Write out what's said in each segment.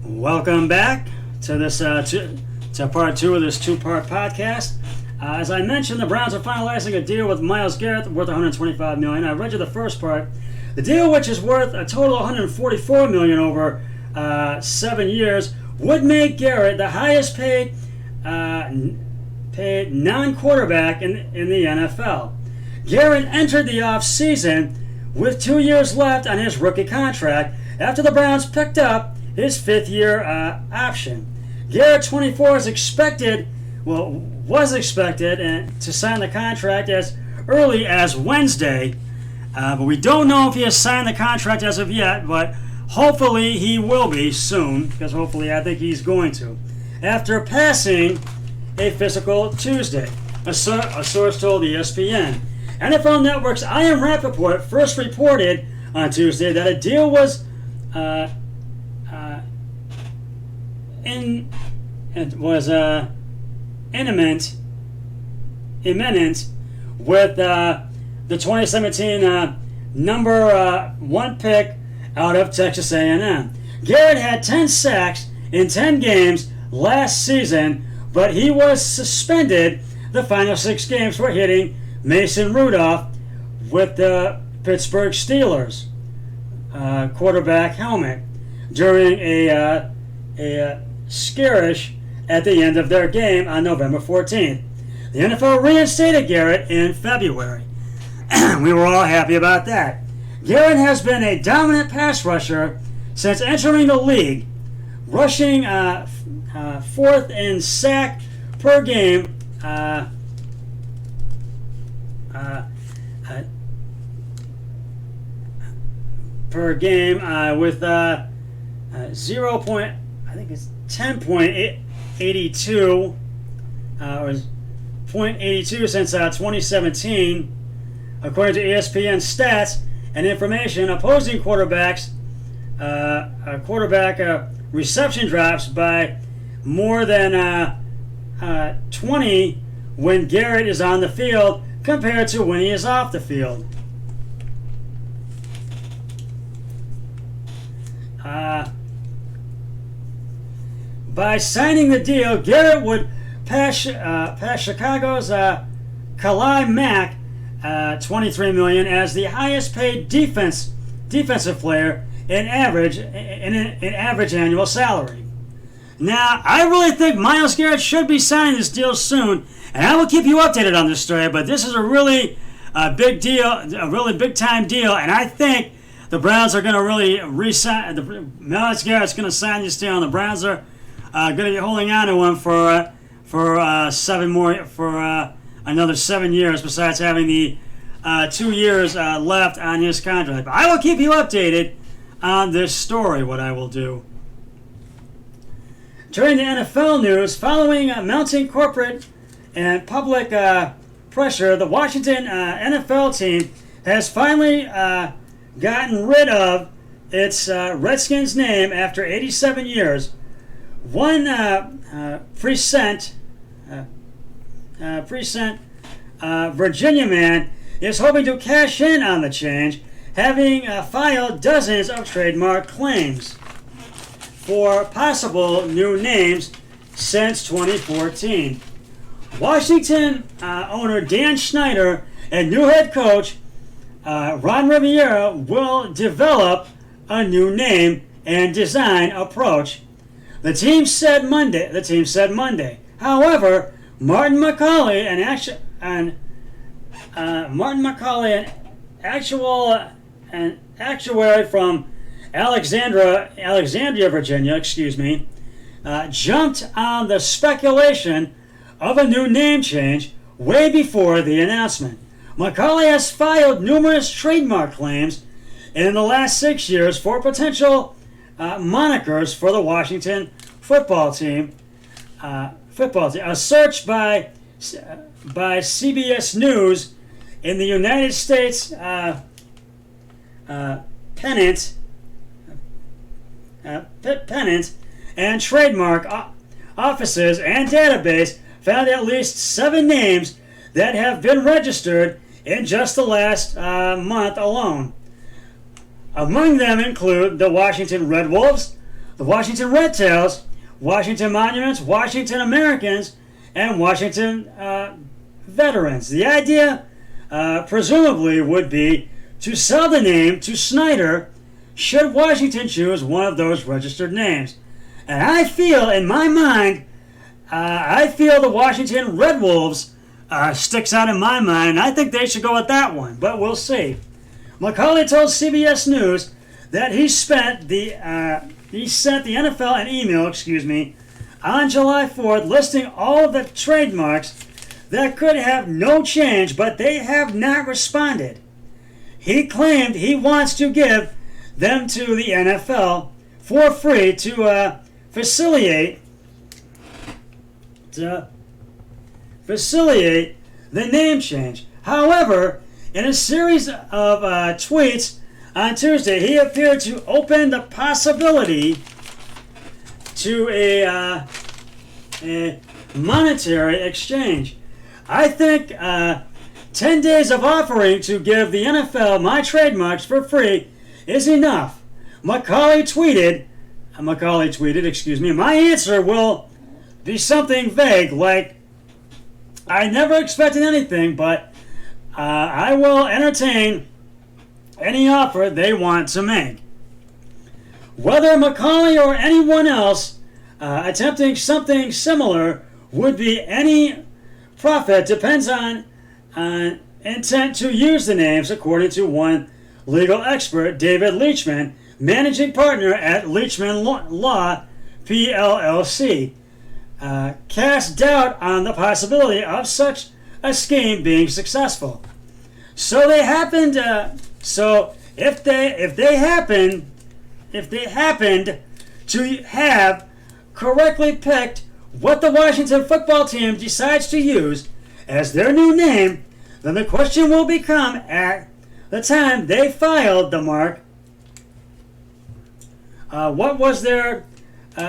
Welcome back to this to part two of this two-part podcast. As I mentioned, the Browns are finalizing a deal with Myles Garrett worth $125 million. I read you the first part. The deal, which is worth a total of $144 million over 7 years, would make Garrett the highest paid non-quarterback in the NFL. Garrett entered the offseason with 2 years left on his rookie contract after the Browns picked up his fifth-year option. Garrett, 24, was expected to sign the contract as early as Wednesday, but we don't know if he has signed the contract as of yet, but hopefully he will be soon, because hopefully I think he's going to. After passing a physical Tuesday, a source told ESPN. NFL Network's Ian Rappaport first reported on Tuesday that a deal was imminent with the 2017 number 1 pick out of Texas A&M. Garrett had 10 sacks in 10 games last season, but he was suspended the final 6 games for hitting Mason Rudolph with the Pittsburgh Steelers quarterback helmet during a skirmish at the end of their game on November 14th. The NFL reinstated Garrett in February. We were all happy about that. Garrett has been a dominant pass rusher since entering the league, rushing fourth in sack per game with 10.82 or 0.82 since 2017, according to ESPN stats and information. Opposing quarterbacks quarterback reception drops by more than 20 when Garrett is on the field compared to when he is off the field. By signing the deal, Garrett would pass Chicago's Khalil Mack, $23 million, as the highest-paid defensive player in average annual salary. Now, I really think Myles Garrett should be signing this deal soon, and I will keep you updated on this story. But this is a really big deal, a really big-time deal, and I think the Browns are going to really re-sign. Myles Garrett's going to sign this deal, and the Browns are going to be holding on to him for another 7 years, besides having the 2 years left on his contract. But I will keep you updated on this story, what I will do. During the NFL news, following mounting corporate and public pressure, the Washington NFL team has finally gotten rid of its Redskins name after 87 years. One Present, Virginia man is hoping to cash in on the change, having filed dozens of trademark claims for possible new names since 2014. Washington owner Dan Snyder and new head coach Ron Rivera will develop a new name and design approach. The team said Monday. However, Martin McCauley, an actuary from Alexandria, Virginia, jumped on the speculation of a new name change way before the announcement. McCauley has filed numerous trademark claims in the last 6 years for potential monikers for the Washington football team. A search by CBS News in the United States Patent and Trademark Offices and Database found at least 7 names that have been registered in just the last month alone. Among them include the Washington Red Wolves, the Washington Red Tails, Washington Monuments, Washington Americans, and Washington Veterans. The idea, presumably, would be to sell the name to Snyder should Washington choose one of those registered names. And I feel, in my mind, the Washington Red Wolves sticks out in my mind, and I think they should go with that one, but we'll see. McCauley told CBS News that he sent the NFL an email, on July 4th listing all of the trademarks that could have no change, but they have not responded. He claimed he wants to give them to the NFL for free to facilitate the name change. However, in a series of tweets on Tuesday, he appeared to open the possibility to a monetary exchange. I think 10 days of offering to give the NFL my trademarks for free is enough. McCauley tweeted, my answer will be something vague like, I never expected anything, but I will entertain any offer they want to make. Whether McCauley or anyone else attempting something similar would be any profit depends on intent to use the names, according to one legal expert, David Leachman, managing partner at Leachman Law, PLLC. Cast doubt on the possibility of such a scheme being successful. So they happened. If they happened to have correctly picked what the Washington football team decides to use as their new name, then the question will become, at the time they filed the mark, what was their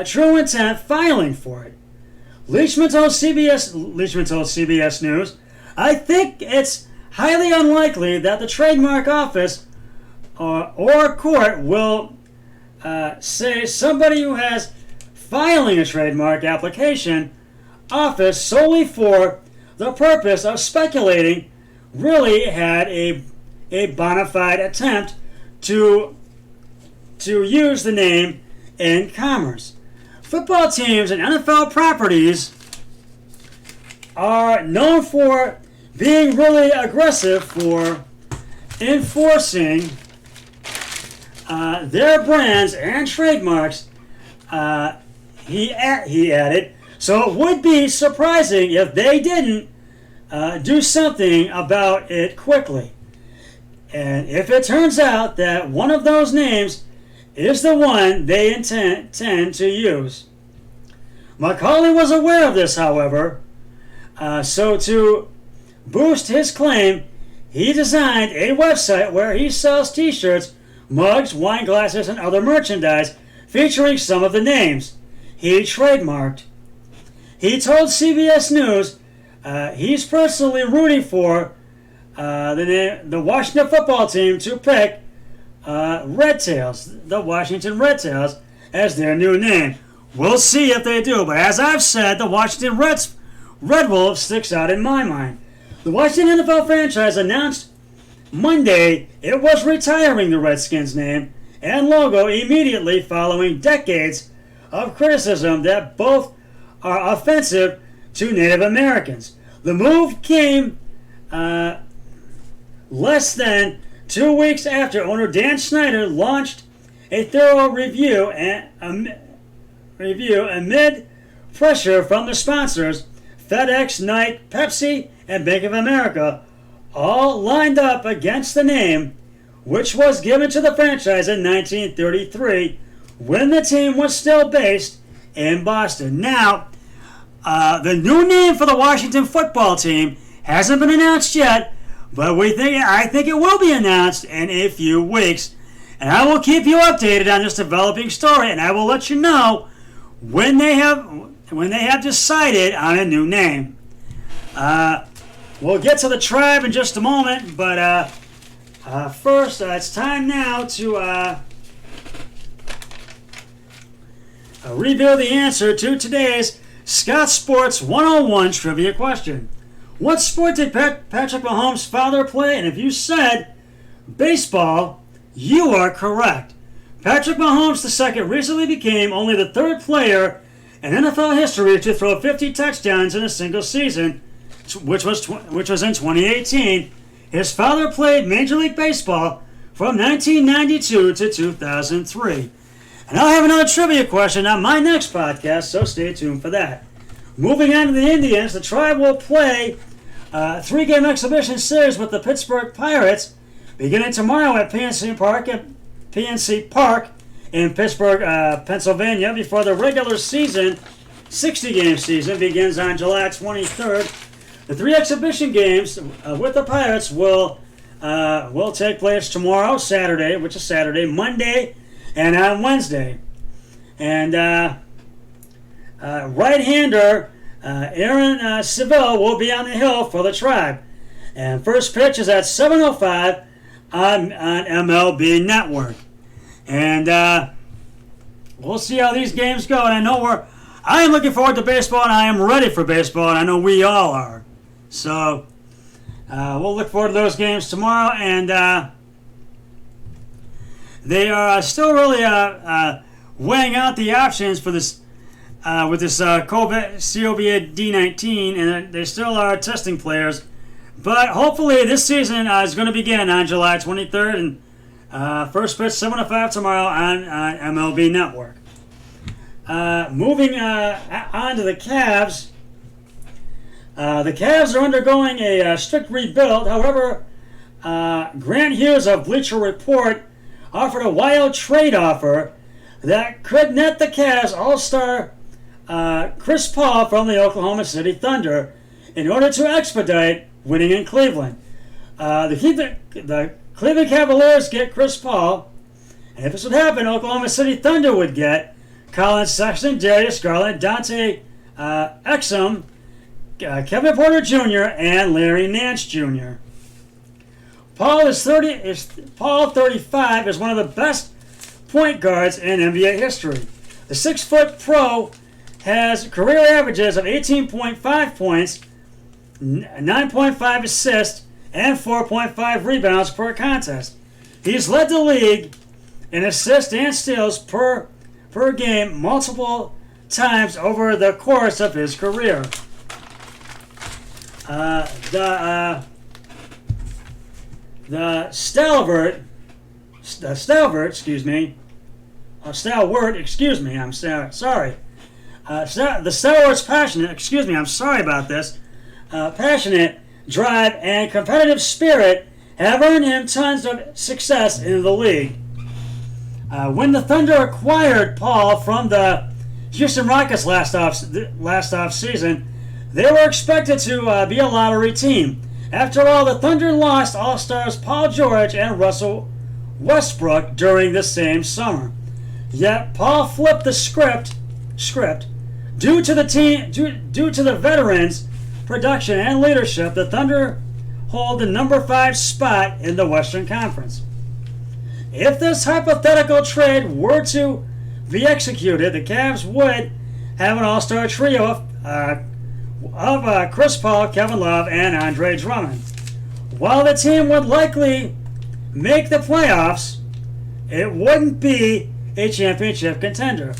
true intent filing for it? Leachman told CBS News, I think it's highly unlikely that the trademark office or court will say somebody who has filing a trademark application office solely for the purpose of speculating really had a bona fide attempt to use the name in commerce. Football teams and NFL properties are known for being really aggressive for enforcing their brands and trademarks, he added. So it would be surprising if they didn't do something about it quickly. And if it turns out that one of those names is the one they intend to use. McCauley was aware of this, however, so to boost his claim, he designed a website where he sells t-shirts, mugs, wine glasses, and other merchandise featuring some of the names he trademarked. He told CBS News he's personally rooting for the Washington football team to pick Red Tails, the Washington Red Tails, as their new name. We'll see if they do, but as I've said, the Washington Red Wolves sticks out in my mind. The Washington NFL franchise announced Monday it was retiring the Redskins name and logo immediately following decades of criticism that both are offensive to Native Americans. The move came less than 2 weeks after owner Dan Snyder launched a thorough review amid pressure from the sponsors, FedEx, Nike, Pepsi, and Bank of America, all lined up against the name, which was given to the franchise in 1933 when the team was still based in Boston. Now, the new name for the Washington football team hasn't been announced yet, but I think it will be announced in a few weeks. And I will keep you updated on this developing story, and I will let you know when they have decided on a new name. We'll get to the tribe in just a moment, but first, it's time now to reveal the answer to today's Scott Sports 101 trivia question. What sport did Patrick Mahomes' father play? And if you said baseball, you are correct. Patrick Mahomes II recently became only the third player in NFL history to throw 50 touchdowns in a single season, which was in 2018. His father played Major League Baseball from 1992 to 2003. And I'll have another trivia question on my next podcast, so stay tuned for that. Moving on to the Indians, the Tribe will play a 3-game exhibition series with the Pittsburgh Pirates beginning tomorrow at PNC Park in Pittsburgh, Pennsylvania, before the regular season 60-game season begins on July 23rd. The 3 exhibition games with the Pirates will take place tomorrow, Saturday, which is Saturday, Monday, and on Wednesday. And right-hander Aaron Seville will be on the hill for the Tribe. And first pitch is at 7:05 on MLB Network. And we'll see how these games go. And I am looking forward to baseball, and I am ready for baseball, and I know we all are. So we'll look forward to those games tomorrow. And they are still really weighing out the options for this with this COVID-19, and they still are testing players. But hopefully this season is going to begin on July 23rd, and first pitch 7:05 tomorrow on MLB Network. Moving on to the Cavs. The Cavs are undergoing a strict rebuild. However, Grant Hughes of Bleacher Report offered a wild trade offer that could net the Cavs all-star Chris Paul from the Oklahoma City Thunder in order to expedite winning in Cleveland. The Cleveland Cavaliers get Chris Paul, and if this would happen, Oklahoma City Thunder would get Colin Sexton, Darius Garland, Dante Exum, Kevin Porter Jr., and Larry Nance Jr. Paul 35, is one of the best point guards in NBA history. The 6-foot pro has career averages of 18.5 points, 9.5 assists, and 4.5 rebounds per contest. He's led the league in assists and steals per game multiple times over the course of his career. Stalwart, I'm sorry. The Stalwart's passionate drive and competitive spirit have earned him tons of success in the league. When the Thunder acquired Paul from the Houston Rockets last off season, they were expected to be a lottery team. After all, the Thunder lost All-Stars Paul George and Russell Westbrook during the same summer. Yet Paul flipped the script due to the veterans' production and leadership. The Thunder hold the number 5 spot in the Western Conference. If this hypothetical trade were to be executed, the Cavs would have an all-star trio of Chris Paul, Kevin Love, and Andre Drummond. While the team would likely make the playoffs, it wouldn't be a championship contender.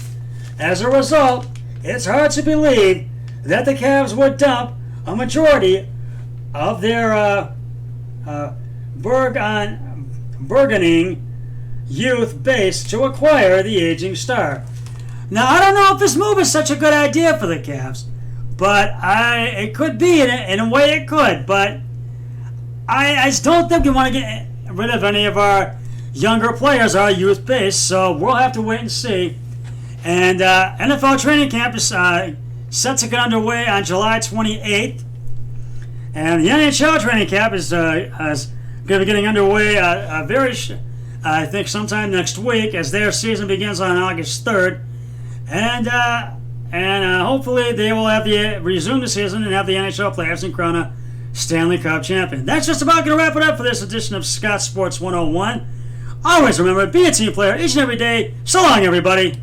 As a result, it's hard to believe that the Cavs would dump a majority of their burgeoning youth base to acquire the aging star. Now, I don't know if this move is such a good idea for the Cavs, but it could be, in a way it could, but I just don't think we want to get rid of any of our younger players, our youth base, so we'll have to wait and see. And NFL training camp is set to get underway on July 28th, and the NHL training camp is going to be getting underway I think sometime next week, as their season begins on August 3rd, and hopefully they will resume the season and have the NHL playoffs and crown a Stanley Cup champion. That's just about going to wrap it up for this edition of Scott Sports 101. Always remember, be a team player each and every day. So long, everybody.